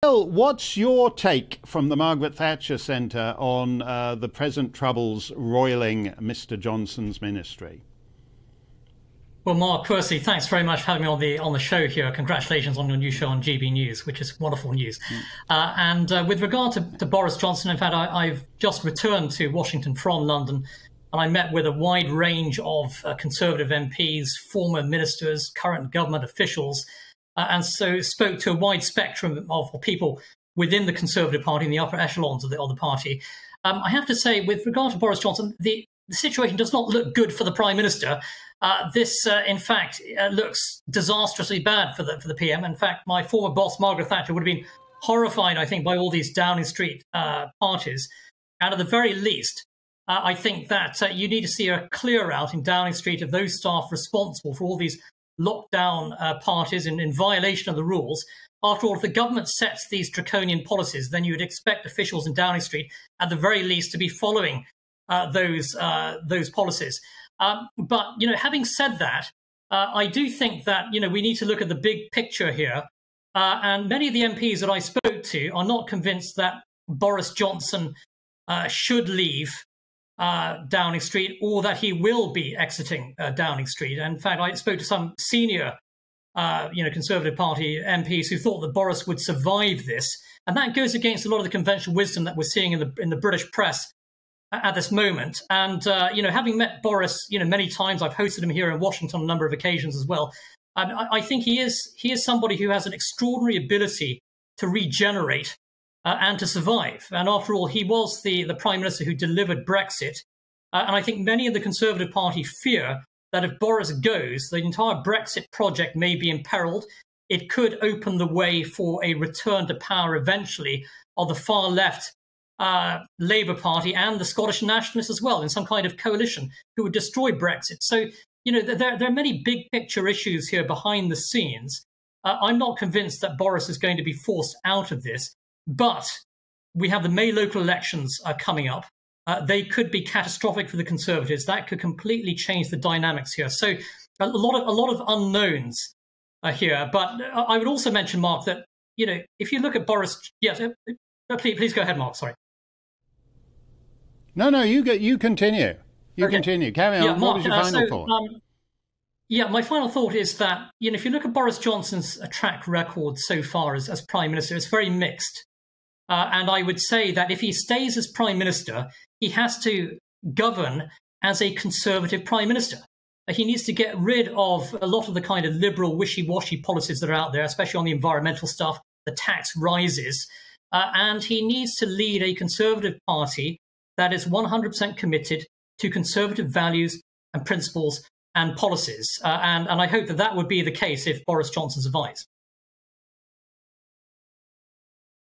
Well, what's your take from the Margaret Thatcher Centre on the present troubles roiling Mr. Johnson's ministry? Well, Mark, firstly, thanks very much for having me on the show here. Congratulations on your new show on GBNews, which is wonderful news. And with regard to Boris Johnson, in fact, I've just returned to Washington from London, and I met with a wide range of Conservative MPs, former ministers, current government officials, and so spoke to a wide spectrum of people within the Conservative Party in the upper echelons of the party. I have to say, with regard to Boris Johnson, the situation does not look good for the Prime Minister. This, in fact, looks disastrously bad for the PM. In fact, my former boss, Margaret Thatcher, would have been horrified, I think, by all these Downing Street parties. And at the very least, I think that you need to see a clear out in Downing Street of those staff responsible for all these lockdown parties in violation of the rules. After all, if the government sets these draconian policies, then you would expect officials in Downing Street, at the very least, to be following those policies. But, having said that, I do think that, we need to look at the big picture here. And many of the MPs that I spoke to are not convinced that Boris Johnson should leave Downing Street, or that he will be exiting Downing Street. In fact, I spoke to some senior, Conservative Party MPs who thought that Boris would survive this, and that goes against a lot of the conventional wisdom that we're seeing in the British press at this moment. And having met Boris, many times, I've hosted him here in Washington on a number of occasions as well. I think he is somebody who has an extraordinary ability to regenerate and to survive. And after all, he was the Prime Minister who delivered Brexit. And I think many of the Conservative Party fear that if Boris goes, the entire Brexit project may be imperiled. It could open the way for a return to power eventually of the far left Labour Party and the Scottish Nationalists as well, in some kind of coalition who would destroy Brexit. So, there are many big picture issues here behind the scenes. I'm not convinced that Boris is going to be forced out of this. But we have the May local elections coming up. They could be catastrophic for the Conservatives. That could completely change the dynamics here. So a lot of unknowns here. But I would also mention, Mark, that if you look at Boris, yes, please go ahead, Mark. Sorry. No, you continue. You continue. Carry on. Yeah, Mark, what was your final thought? My final thought is that if you look at Boris Johnson's track record so far as Prime Minister, it's very mixed. And I would say that if he stays as Prime Minister, he has to govern as a Conservative Prime Minister. He needs to get rid of a lot of the kind of liberal, wishy-washy policies that are out there, especially on the environmental stuff, the tax rises. And he needs to lead a Conservative Party that is 100% committed to Conservative values and principles and policies. And I hope that would be the case if Boris Johnson survives.